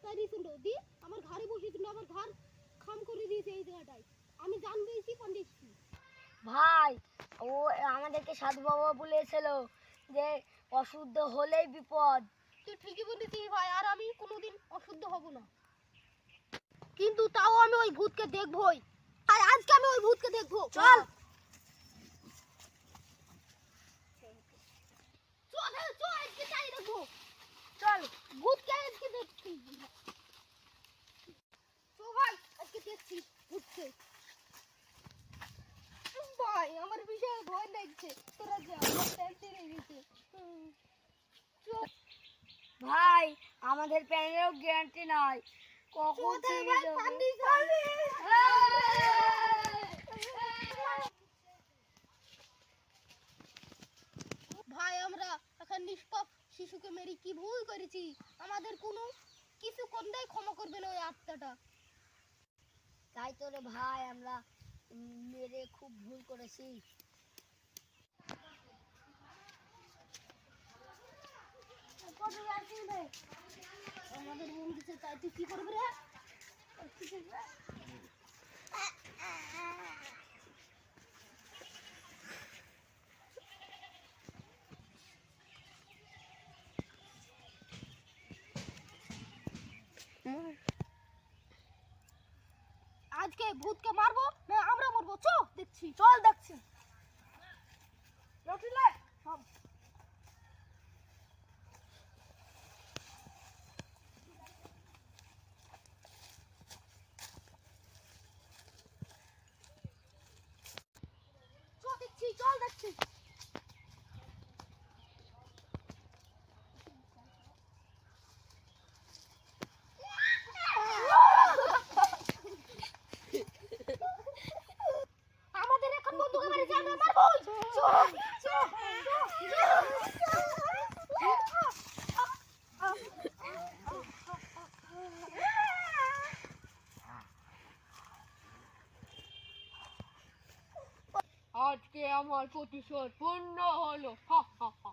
তাই শুনো দি আমার ঘরে বসে তুমি আমার ঘর খাম করে দিয়েছে এই জায়গাটায়। আমি জানবেই কোন দিচ্ছি ভাই, ও আমাদেরকে সাধু বাবা বলেছিল যে অশুদ্ধ হলেই বিপদ। তুই ঠিকই বলেছিস ভাই, আর আমি কোনোদিন অশুদ্ধ হব না। কিন্তু তাও আমি ওই ভূতকে দেখবই। আর আজকে আমি ওই ভূতকে দেখবো। চল চল চল আজকে তাই দেখবো। চল ভূতকে আজকে দেখছি। তো ভাই আজকে দেখছি ভূতকে। ভাই আমার বিশাল ভয় লাগছে, তোরা যা টেনশন হয়ে গেছে। ভাই, আমাদের প্যানেরও গ্যারান্টি নাই কখন ছিঁড়ে যাবে। ভাই আমরা এখন নিষ্পাপ শিশুকে মেরে কি ভুল করেছি? আমাদের কোনো কিছু কোনটাই ক্ষমা করবে না ওই আত্মাটা। তাই তো রে ভাই, আমরা মেরে খুব ভুল করেছি। আমাদের মন দিচ্ছে, তাই তুই কি করবি রে? আজকে ভূতকে মারবো না আমরা মরবো? চ দেখছি, চল দেখছি। সব চল দেখছি। আমাদের এখন বন্ধুকে মেরেছে, আমরা মারবো। আজকে আমার প্রতিশোধ পূর্ণ হলো। হা হা।